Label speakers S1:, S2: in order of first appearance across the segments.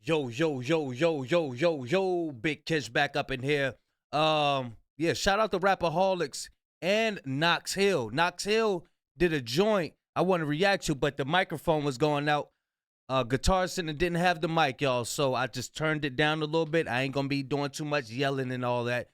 S1: Yo, yo, yo, yo, yo, yo, yo, Big Kish back up in here. Yeah, shout out to Rapperholics and Knox Hill. Knox Hill did a joint I want to react to, but the microphone was going out. Guitar Center didn't have the mic, y'all, so I just turned it down a little bit. I ain't gonna be doing too much yelling and all that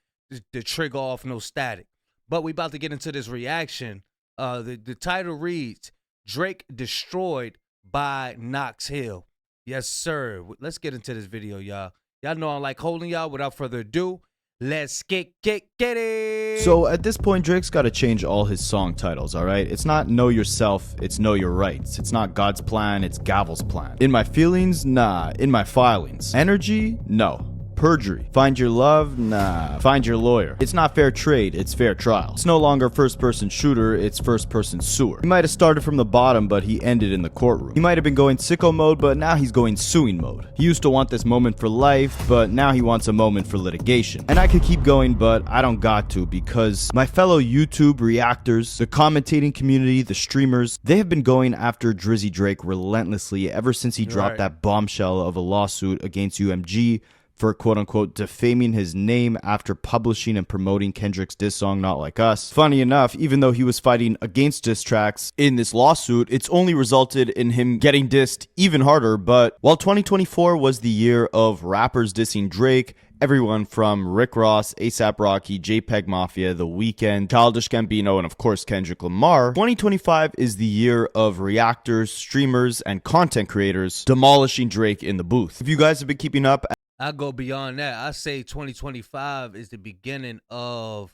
S1: to trigger off no static. But we about to get into this reaction. The title reads, Drake Destroyed by Knox Hill. Yes, sir. Let's get into this video, y'all. Y'all know I like holding y'all. Without further ado, let's get it.
S2: So at this point, Drake's got to change all his song titles, alright? It's not Know Yourself, it's Know Your Rights. It's not God's Plan, it's Gavel's Plan. In my feelings? Nah. In my filings. Energy? No. Perjury. Find your love? Nah. Find your lawyer. It's not fair trade, it's fair trial. It's no longer first-person shooter, it's first-person sewer. He might have started from the bottom, but he ended in the courtroom. He might have been going sicko mode, but now he's going suing mode. He used to want this moment for life, but now he wants a moment for litigation. And I could keep going, but I don't got to, because my fellow YouTube reactors, the commentating community, the streamers, they have been going after Drizzy Drake relentlessly ever since he dropped that bombshell of a lawsuit against UMG for quote-unquote defaming his name after publishing and promoting Kendrick's diss song Not Like Us. Funny enough, even though he was fighting against diss tracks in this lawsuit, it's only resulted in him getting dissed even harder. But while 2024 was the year of rappers dissing Drake, everyone from Rick Ross, A$AP Rocky, JPEG Mafia, The Weeknd, Childish Gambino, and of course Kendrick Lamar, 2025 is the year of reactors, streamers, and content creators demolishing Drake in the booth. If you guys have been keeping up,
S1: I go beyond that. I say 2025 is the beginning of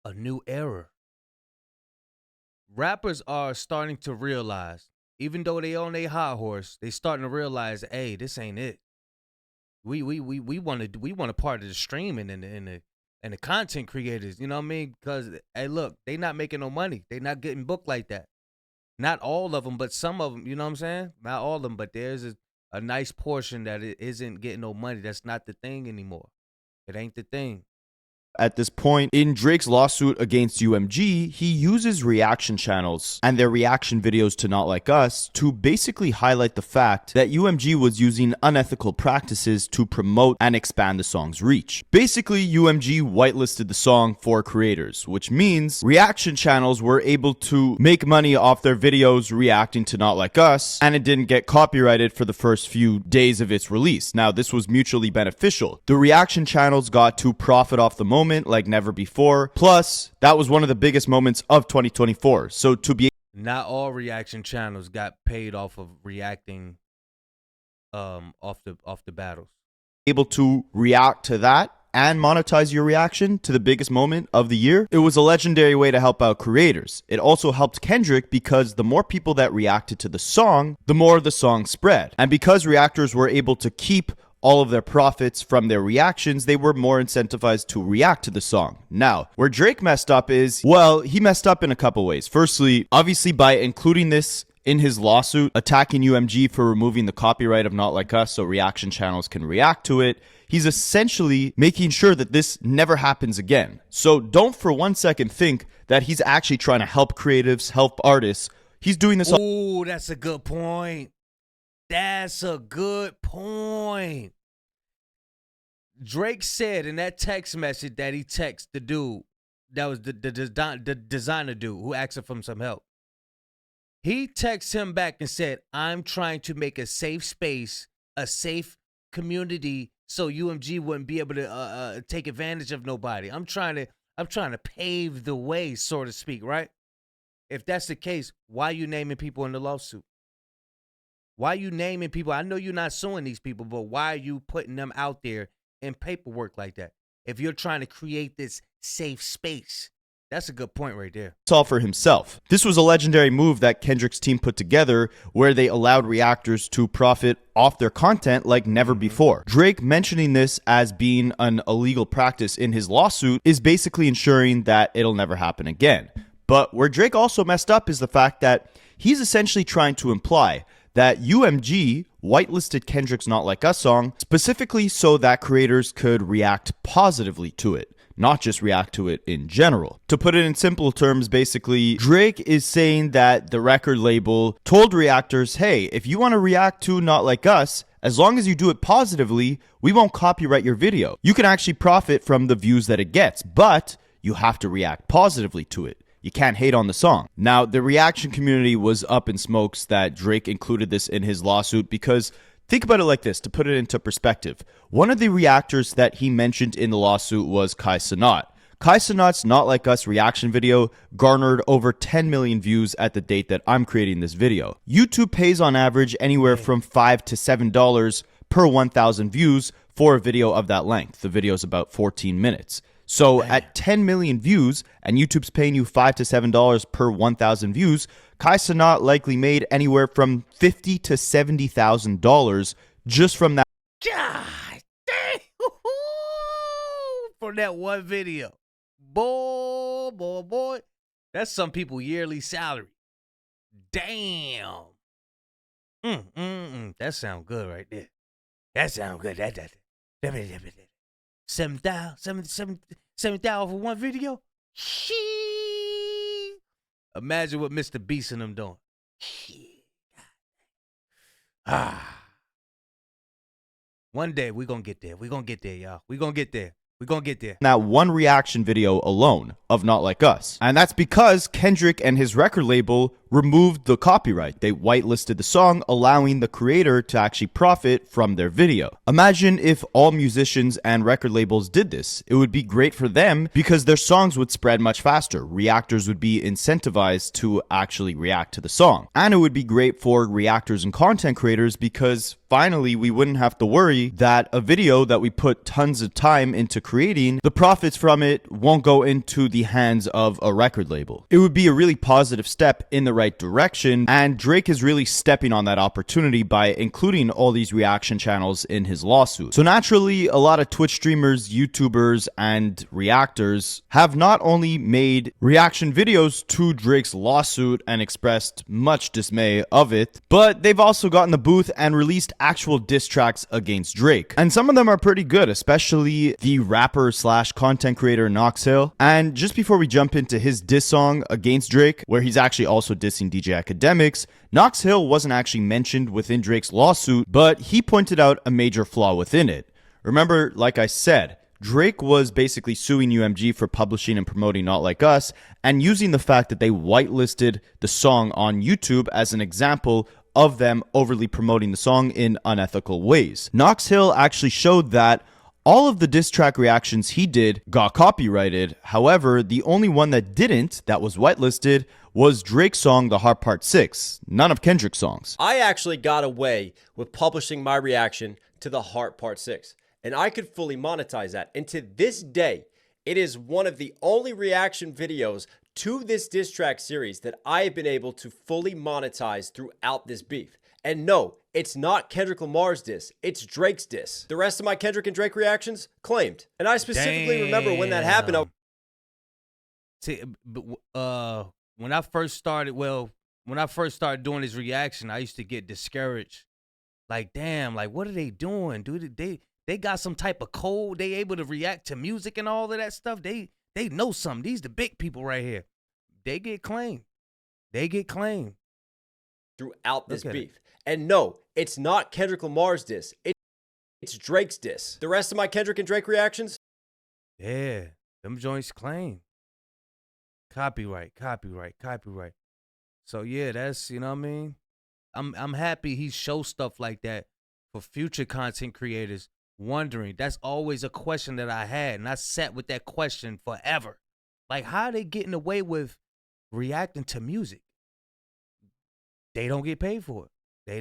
S1: a new era. Rappers are starting to realize, even though they on their high horse, they starting to realize, hey, this ain't it. We want a part of the streaming and the content creators. You know what I mean? Because hey, look, they not making no money. They not getting booked like that. Not all of them, but some of them. You know what I'm saying? Not all of them, but there's a nice portion that it isn't getting no money. That's not the thing anymore. It ain't the thing.
S2: At this point in Drake's lawsuit against UMG, he uses reaction channels and their reaction videos to Not Like Us to basically highlight the fact that UMG was using unethical practices to promote and expand the song's reach. Basically, UMG whitelisted the song for creators, which means reaction channels were able to make money off their videos reacting to Not Like Us, and it didn't get copyrighted for the first few days of its release. Now, this was mutually beneficial. The reaction channels got to profit off the moment like never before. Plus, that was one of the biggest moments of 2024. So to be
S1: not all reaction channels got paid off of reacting off the battles.
S2: Able to react to that and monetize your reaction to the biggest moment of the year, it was a legendary way to help out creators. It also helped Kendrick because the more people that reacted to the song, the more the song spread. And because reactors were able to keep all of their profits from their reactions, they were more incentivized to react to the song. Now, where Drake messed up is, well, he messed up in a couple ways. Firstly, obviously by including this in his lawsuit, attacking UMG for removing the copyright of Not Like Us so reaction channels can react to it, he's essentially making sure that this never happens again. So don't for 1 second think that he's actually trying to help creatives, help artists. He's doing this.
S1: Ooh, that's a good point. That's a good point. Drake said in that text message that he texted the dude, that was the designer dude who asked him for some help. He texted him back and said, I'm trying to make a safe space, a safe community so UMG wouldn't be able to take advantage of nobody. I'm trying to pave the way, so to speak, right? If that's the case, why are you naming people in the lawsuit? Why are you naming people? I know you're not suing these people, but why are you putting them out there in paperwork like that? If you're trying to create this safe space, that's a good point right there.
S2: All for himself. This was a legendary move that Kendrick's team put together where they allowed reactors to profit off their content like never before. Drake mentioning this as being an illegal practice in his lawsuit is basically ensuring that it'll never happen again. But where Drake also messed up is the fact that he's essentially trying to imply that UMG whitelisted Kendrick's Not Like Us song specifically so that creators could react positively to it, not just react to it in general. To put it in simple terms, basically, Drake is saying that the record label told reactors, hey, if you want to react to Not Like Us, As long as you do it positively, we won't copyright your video. You can actually profit from the views that it gets, but you have to react positively to it. You can't hate on the song. Now, the reaction community was up in smokes that Drake included this in his lawsuit because think about it like this, to put it into perspective. One of the reactors that he mentioned in the lawsuit was Kai Cenat. Kai Cenat's Not Like Us reaction video garnered over 10 million views at the date that I'm creating this video. YouTube pays on average anywhere from $5 to $7 per 1,000 views for a video of that length. The video is about 14 minutes. So at 10 million views, and YouTube's paying you $5 to $7 per 1,000 views, Kai Cenat likely made anywhere from $50,000 to $70,000 just from that.
S1: God dang! For that one video. Boy. That's some people yearly salary. Damn. That sound good right there. That sound good. That. 7,000 for one video? Shit. Imagine what Mr. Beast and them doing. Shit. One day we gonna get there. We gonna get there, y'all. We gonna get there. We're going to get there.
S2: That one reaction video alone of Not Like Us. And that's because Kendrick and his record label removed the copyright. They whitelisted the song, allowing the creator to actually profit from their video. Imagine if all musicians and record labels did this. It would be great for them because their songs would spread much faster. Reactors would be incentivized to actually react to the song. And it would be great for reactors and content creators because finally we wouldn't have to worry that a video that we put tons of time into creating, the profits from it won't go into the hands of a record label. It would be a really positive step in the right direction, and Drake is really stepping on that opportunity by including all these reaction channels in his lawsuit. So naturally, a lot of Twitch streamers, YouTubers, and reactors have not only made reaction videos to Drake's lawsuit and expressed much dismay of it, but they've also gotten the booth and released actual diss tracks against Drake. And some of them are pretty good, especially the rapper slash content creator Knox Hill. And just before we jump into his diss song against Drake, where he's actually also dissing DJ Akademiks, Knox Hill wasn't actually mentioned within Drake's lawsuit, but he pointed out a major flaw within it. Remember, like I said, Drake was basically suing UMG for publishing and promoting Not Like Us and using the fact that they whitelisted the song on YouTube as an example of them overly promoting the song in unethical ways. Knox Hill actually showed that all of the diss track reactions he did got copyrighted. However, the only one that didn't, that was whitelisted, was Drake's song, The Heart Part 6. None of Kendrick's songs.
S3: I actually got away with publishing my reaction to The Heart Part 6, and I could fully monetize that. And to this day, it is one of the only reaction videos to this diss track series that I have been able to fully monetize throughout this beef. And no, it's not Kendrick Lamar's diss, it's Drake's diss. The rest of my Kendrick and Drake reactions, claimed. And I specifically remember when that happened.
S1: See, when I first started doing this reaction, I used to get discouraged. Like, damn, like, what are they doing? Dude, they got some type of code. They able to react to music and all of that stuff. They know something. These the big people right here. They get claimed.
S3: Throughout this beef. And no, it's not Kendrick Lamar's diss. It's Drake's diss. The rest of my Kendrick and Drake reactions?
S1: Yeah, them joints claim. Copyright. So yeah, that's, you know what I mean? I'm happy he shows stuff like that for future content creators wondering. That's always a question that I had, and I sat with that question forever. Like, how are they getting away with reacting to music? They don't get paid for it. They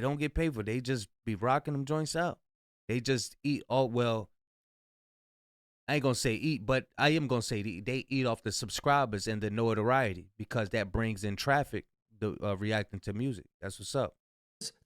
S1: just be rocking them joints out. They just eat all, well, I ain't gonna say eat, but I am gonna say they eat off the subscribers and the notoriety because that brings in traffic, the reacting to music. That's what's up.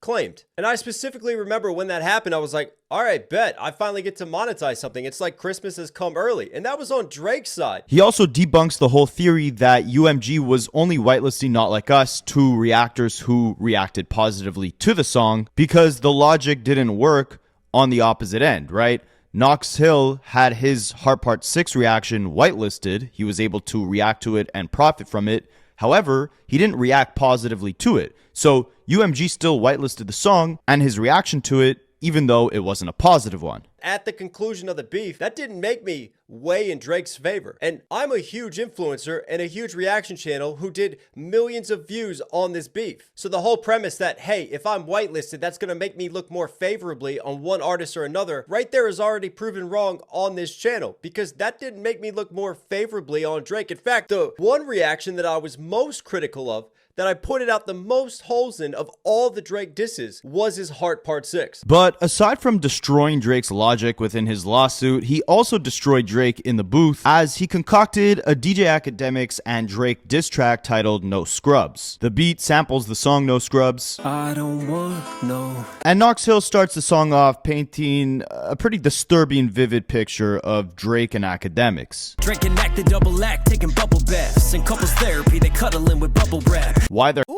S3: Claimed. And I specifically remember when that happened, I was like, all right, bet. I finally get to monetize something. It's like Christmas has come early. And that was on Drake's side.
S2: He also debunks the whole theory that UMG was only whitelisting Not Like Us to reactors who reacted positively to the song because the logic didn't work on the opposite end, right? Knox Hill had his Heart Part 6 reaction whitelisted. He was able to react to it and profit from it. However, he didn't react positively to it. So UMG still whitelisted the song, and his reaction to it, even though it wasn't a positive one.
S3: At the conclusion of the beef, that didn't make me weigh in Drake's favor. And I'm a huge influencer and a huge reaction channel who did millions of views on this beef. So the whole premise that, hey, if I'm whitelisted, that's going to make me look more favorably on one artist or another, right there is already proven wrong on this channel, because that didn't make me look more favorably on Drake. In fact, the one reaction that I was most critical of, that I pointed out the most holes in of all the Drake disses, was his Heart Part 6.
S2: But aside from destroying Drake's logic within his lawsuit, he also destroyed Drake in the booth as he concocted a DJ Akademiks and Drake diss track titled No Scrubs. The beat samples the song No Scrubs.
S4: I don't want no.
S2: And Knox Hill starts the song off painting a pretty disturbing, vivid picture of Drake and Akademiks.
S4: Drinking act the double act, taking bubble baths. And couples therapy, they cuddling with bubble wrap.
S2: Why they're
S1: Ooh.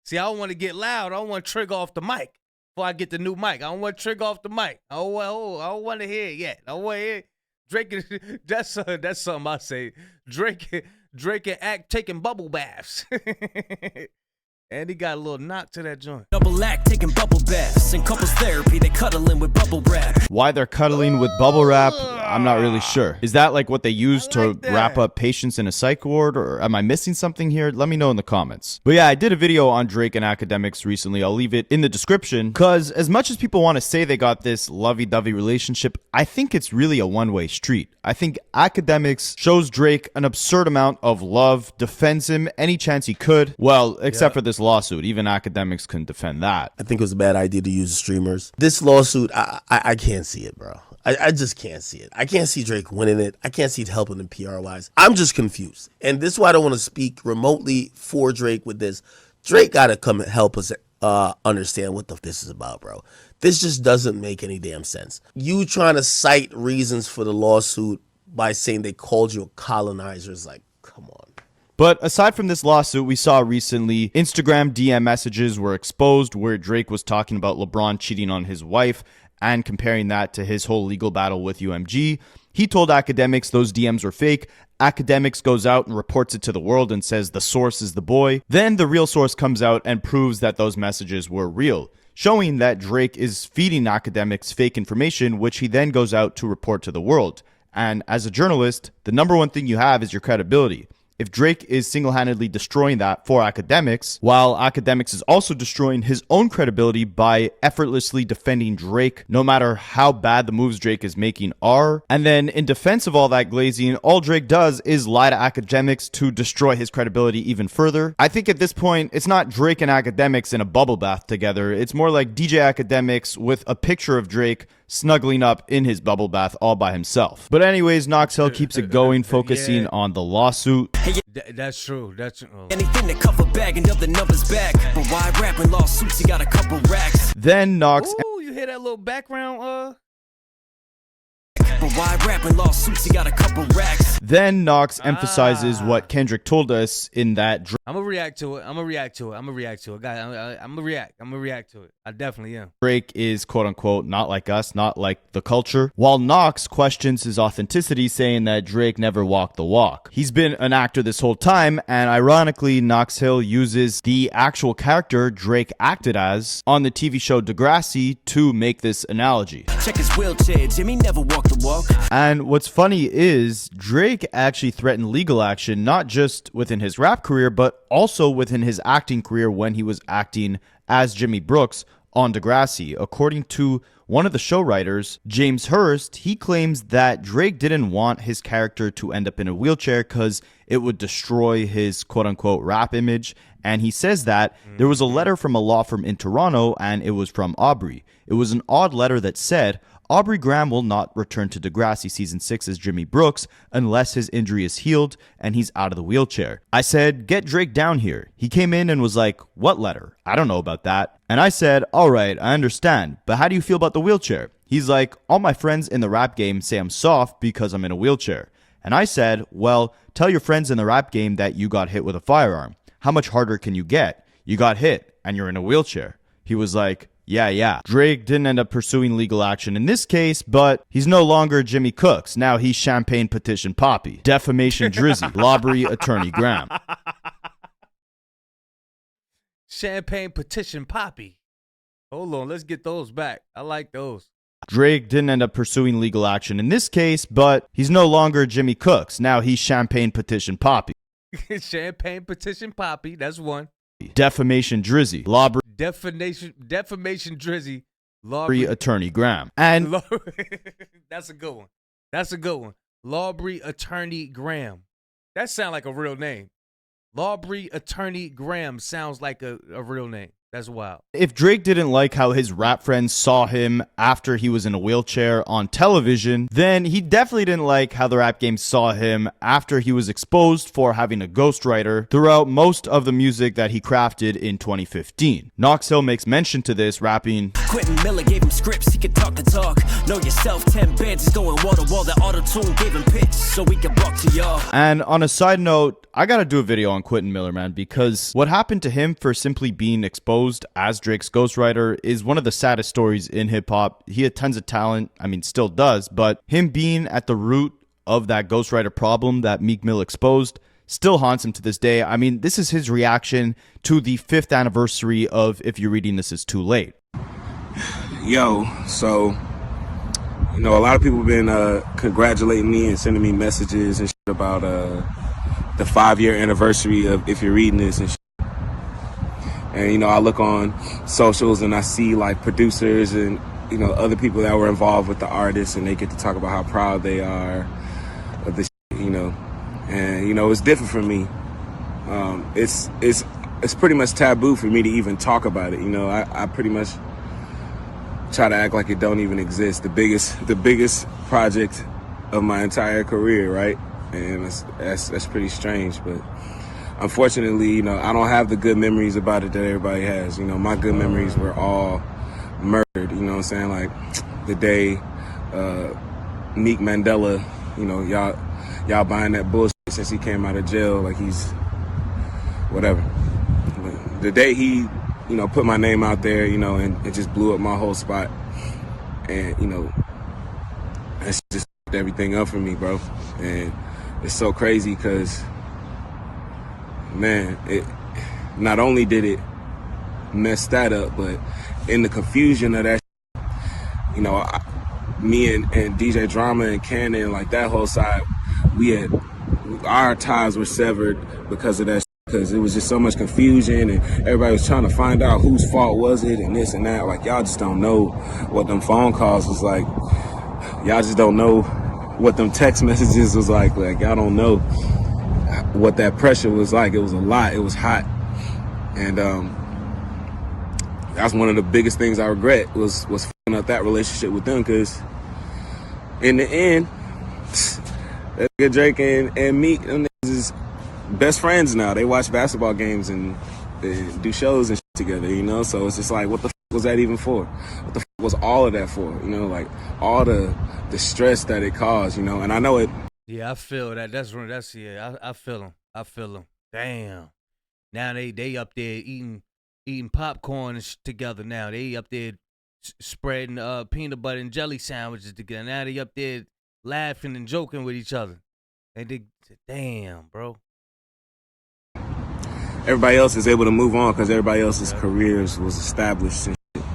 S1: See, I don't want to get loud. I don't want to trigger off the mic before I get the new mic. I don't want to trigger off the mic. I don't want to hear it yet. I don't want to hear it. Drake, that's something I say. Drake and Act taking bubble baths. And he got a little knock to that joint.
S4: Double act, taking bubble baths. And couples therapy, they cuddling with bubble wrap.
S2: Why they're cuddling with bubble wrap, I'm not really sure. Is that like what they use to wrap up patients in a psych ward, or am I missing something here? Let me know in the comments. But yeah, I did a video on Drake and Akademiks recently. I'll leave it in the description, because as much as people want to say they got this lovey-dovey relationship, I think it's really a one-way street. I think Akademiks shows Drake an absurd amount of love, defends him any chance he could. Well, except for this lawsuit. Even Akademiks couldn't defend that.
S5: I think it was a bad idea to use streamers. This lawsuit, I can't see it, bro. I just can't see it. I can't see Drake winning it. I can't see it helping him PR-wise. I'm just confused. And this is why I don't want to speak remotely for Drake with this. Drake got to come and help us understand what this is about, bro. This just doesn't make any damn sense. You trying to cite reasons for the lawsuit by saying they called you a colonizer is like, come on.
S2: But aside from this lawsuit, we saw recently Instagram DM messages were exposed where Drake was talking about LeBron cheating on his wife and comparing that to his whole legal battle with UMG. He told Akademiks those DMs were fake. Akademiks goes out and reports it to the world and says the source is the boy. Then the real source comes out and proves that those messages were real, showing that Drake is feeding Akademiks fake information, which he then goes out to report to the world. And as a journalist, the number one thing you have is your credibility. If Drake is single-handedly destroying that for Akademiks, while Akademiks is also destroying his own credibility by effortlessly defending Drake, no matter how bad the moves Drake is making are, and then in defense of all that glazing, all Drake does is lie to Akademiks to destroy his credibility even further. I think at this point, it's not Drake and Akademiks in a bubble bath together. It's more like DJ Akademiks with a picture of Drake snuggling up in his bubble bath all by himself. But anyways, Knox Hill keeps it going, focusing on the lawsuit.
S1: That's true. That's
S4: Anything that cover bag and up the numbers back. But why rapping lawsuits? He got a couple racks.
S2: Then Knox.
S1: Ooh, you hear that little background?
S4: But why rapping lawsuits? He got a couple racks.
S2: Then Knox emphasizes what Kendrick told us in that.
S1: I'm gonna react to it. Guys, I'm gonna react to it. I definitely am.
S2: Drake is quote unquote not like us, not like the culture. While Knox questions his authenticity, saying that Drake never walked the walk. He's been an actor this whole time, and ironically, Knox Hill uses the actual character Drake acted as on the TV show Degrassi to make this analogy.
S4: Check his wheelchair. Jimmy never walked the walk.
S2: And what's funny is Drake actually threatened legal action, not just within his rap career, but also within his acting career when he was acting as Jimmy Brooks on Degrassi. According to one of the show writers, James Hurst, he claims that Drake didn't want his character to end up in a wheelchair because it would destroy his quote-unquote rap image. And he says that there was a letter from a law firm in Toronto, and it was from Aubrey. It was an odd letter that said, Aubrey Graham will not return to Degrassi Season 6 as Jimmy Brooks unless his injury is healed and he's out of the wheelchair. I said, get Drake down here. He came in and was like, what letter? I don't know about that. And I said, all right, I understand, but how do you feel about the wheelchair? He's like, all my friends in the rap game say I'm soft because I'm in a wheelchair. And I said, well, tell your friends in the rap game that you got hit with a firearm. How much harder can you get? You got hit and you're in a wheelchair. He was like, yeah. Drake didn't end up pursuing legal action in this case, but he's no longer Jimmy Cooks. Now he's Champagne Petition Poppy, Defamation Drizzy, Lobbery Attorney Graham.
S1: Champagne Petition Poppy. Hold on, let's get those back. I like those.
S2: Drake didn't end up pursuing legal action in this case, but he's no longer Jimmy Cooks. Now he's Champagne Petition Poppy.
S1: Champagne Petition Poppy, that's one.
S2: Defamation Drizzy.
S1: Defamation Drizzy.
S2: Lawbury Attorney Graham. And
S1: that's a good one. That's a good one. Lawbury Attorney Graham. That sounds like a real name. Lawbury Attorney Graham sounds like a real name. That's wild.
S2: if Drake didn't like how his rap friends saw him after he was in a wheelchair on television, then he definitely didn't like how the rap game saw him after he was exposed for having a ghostwriter throughout most of the music that he crafted in 2015. Knox Hill makes mention to this, rapping,
S4: Quentin Miller gave him scripts, he could talk the talk. Know yourself, 10 bands, he's going wall to wall. That auto-tune gave him pitch so we can buck to y'all.
S2: And on a side note, I gotta do a video on Quentin Miller, man, because what happened to him for simply being exposed as Drake's ghostwriter is one of the saddest stories in hip-hop. He had tons of talent, I mean, still does, but him being at the root of that ghostwriter problem that Meek Mill exposed still haunts him to this day. I mean, this is his reaction to the 5th anniversary of If You're Reading This Is Too Late.
S6: Yo, so, you know, a lot of people have been congratulating me and sending me messages and shit about the 5-year anniversary of If You're Reading This and shit. And, you know, I look on socials and I see, like, producers and, you know, other people that were involved with the artists, and they get to talk about how proud they are of the shit, you know. And, you know, it's different for me. It's pretty much taboo for me to even talk about it, you know. I pretty much try to act like it don't even exist. The biggest project of my entire career, right? And that's pretty strange, but unfortunately, you know, I don't have the good memories about it that everybody has. You know, my good memories were all murdered, you know what I'm saying? Like the day Meek Mandela, you know, y'all buying that bullshit since he came out of jail, like he's whatever. The day he, you know, put my name out there, you know, and it just blew up my whole spot. And, you know, that's just everything up for me, bro. And it's so crazy because, man, it not only did it mess that up, but in the confusion of that, you know, me and DJ Drama and Cannon, like that whole side, our ties were severed because of that. Because it was just so much confusion and everybody was trying to find out whose fault was it and this and that. Like, y'all just don't know what them phone calls was like. Y'all just don't know what them text messages was like. Like, y'all don't know what that pressure was like. It was a lot. It was hot. And that's one of the biggest things I regret was fucking up that relationship with them. Because in the end, Drake and Meek, them niggas is best friends now. They watch basketball games and they do shows and shit together, you know? So it's just like, what the was that even for? What the was all of that for? You know, like all the stress that it caused, you know? And I know it.
S1: Yeah, I feel that. That's yeah, I feel them. I feel them. Damn. Now they up there eating popcorn and together now. They up there spreading peanut butter and jelly sandwiches together. Now they up there laughing and joking with each other. And they, damn, bro.
S6: Everybody else is able to move on because everybody else's careers was established and shit.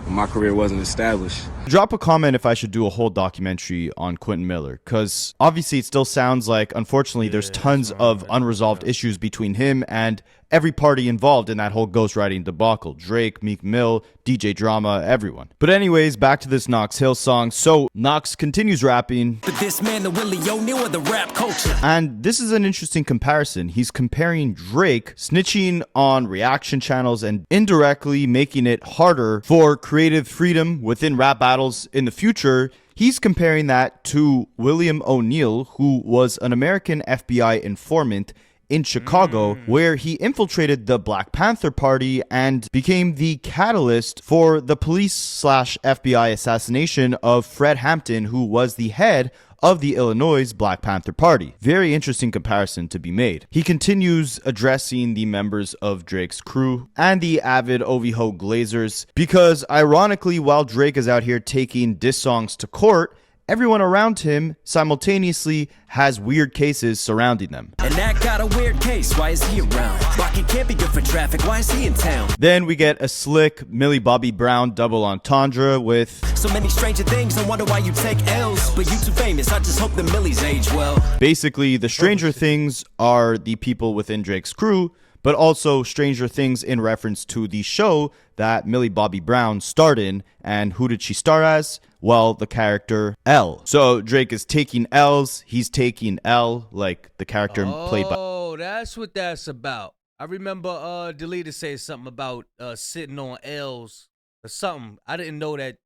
S6: My career wasn't established.
S2: Drop a comment if I should do a whole documentary on Quentin Miller, because obviously it still sounds like, unfortunately, there's tons of unresolved issues between him and every party involved in that whole ghostwriting debacle. Drake, Meek Mill, DJ Drama, everyone. But anyways, back to this Knox Hill song. So Knox continues rapping.
S4: But this man, the Willie O'Neal of the rap culture.
S2: And this is an interesting comparison. He's comparing Drake snitching on reaction channels and indirectly making it harder for creative freedom within rap battles in the future. He's comparing that to William O'Neal, who was an American FBI informant in Chicago, where he infiltrated the Black Panther Party and became the catalyst for the police/FBI assassination of Fred Hampton, who was the head of the Illinois Black Panther Party. Very interesting comparison to be made. He continues addressing the members of Drake's crew and the avid OVO Glazers, because ironically, while Drake is out here taking diss songs to court everyone around him simultaneously has weird cases surrounding them.
S4: And that got a weird case, why is he around? Rocky can't be good for traffic, why is he in town?
S2: Then we get a slick Millie Bobby Brown double entendre with
S4: So many stranger things, I wonder why you take L's. But you too famous, I just hope the Millies age well.
S2: basically the Stranger Things are the people within Drake's crew, but also Stranger Things in reference to the show that Millie Bobby Brown starred in. And who did she star as? Well, the character L. So Drake is taking L's, he's taking L, like the character played by...
S1: Oh, that's what that's about. I remember Delita say something about sitting on L's or something. I didn't know that.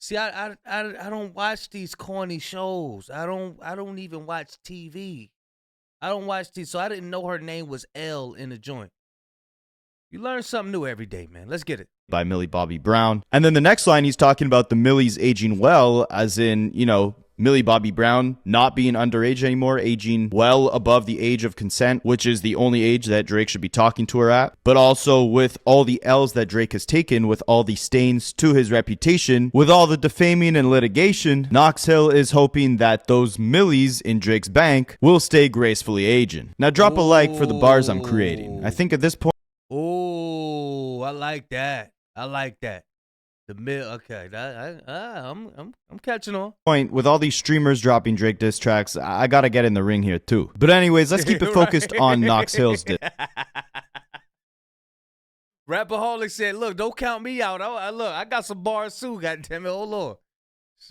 S1: See, I don't watch these corny shows. I don't even watch TV. I don't watch TV, so I didn't know her name was L in the joint. You learn something new every day, man. Let's get it.
S2: By Millie Bobby Brown. And then the next line, he's talking about the Millies aging well, as in, you know, Millie Bobby Brown not being underage anymore, aging well above the age of consent, which is the only age that Drake should be talking to her at. But also with all the L's that Drake has taken, with all the stains to his reputation, with all the defaming and litigation, Knox Hill is hoping that those Millies in Drake's bank will stay gracefully aging. Now drop a like for the bars I'm creating. I think at this point...
S1: Oh, I like that. I like that. Okay, I'm catching on.
S2: Point with all these streamers dropping Drake diss tracks, I gotta get in the ring here too. But anyways, let's keep it focused on Knox Hill's diss.
S1: Rapaholic said, "Look, don't count me out. I got some bars too. Goddamn it, hold on."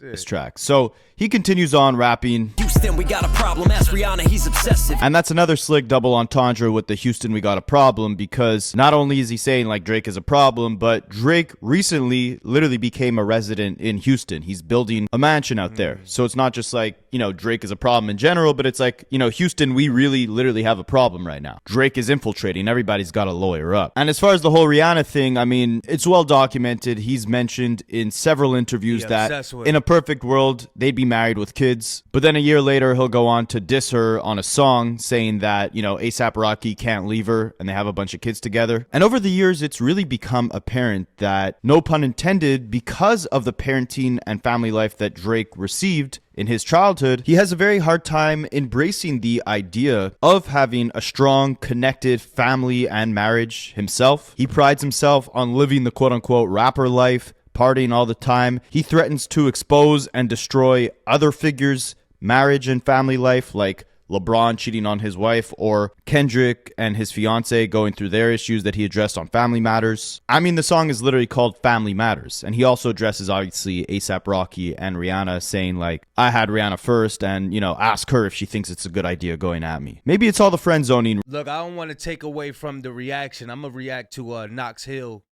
S2: This track. So he continues on rapping.
S4: Houston, we got a problem. Ask Rihanna, he's obsessive.
S2: And that's another slick double entendre with the Houston, we got a problem, because not only is he saying like Drake is a problem, but Drake recently literally became a resident in Houston. He's building a mansion out there. So it's not just like, you know, Drake is a problem in general, but it's like, you know, Houston, we really literally have a problem right now. Drake is infiltrating. Everybody's got to lawyer up. And as far as the whole Rihanna thing, I mean, it's well documented. He's mentioned in several interviews that in a perfect world, they'd be married with kids. But then a year later, he'll go on to diss her on a song saying that, you know, A$AP Rocky can't leave her and they have a bunch of kids together. And over the years, it's really become apparent that, no pun intended, because of the parenting and family life that Drake received in his childhood, he has a very hard time embracing the idea of having a strong, connected family and marriage himself. He prides himself on living the quote-unquote rapper life, partying all the time. He threatens to expose and destroy other figures' marriage and family life, like LeBron cheating on his wife, or Kendrick and his fiance going through their issues that he addressed on Family Matters. I mean, the song is literally called Family Matters, and he also addresses, obviously, A$AP Rocky and Rihanna, saying like, I had Rihanna first, and, you know, ask her if she thinks it's a good idea going at me. Maybe it's all the friend zoning.
S1: Look, I don't want to take away from the reaction. I'm gonna react to Knox Hill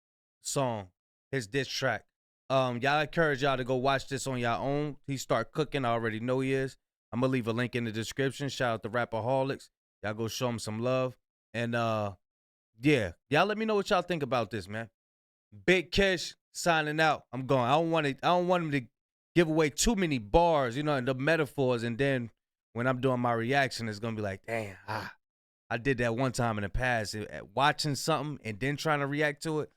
S1: song, his diss track. Y'all encourage y'all to go watch this on your own. He start cooking. I already know he is. I'm going to leave a link in the description. Shout out to Rapaholics. Y'all go show him some love. And, yeah, y'all let me know what y'all think about this, man. Big Kish signing out. I'm going. I don't want him to give away too many bars, you know, and the metaphors. And then when I'm doing my reaction, it's going to be like, damn, I did that one time in the past. Watching something and then trying to react to it,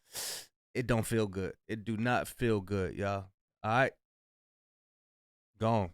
S1: it don't feel good. It do not feel good, y'all. All right. Gone.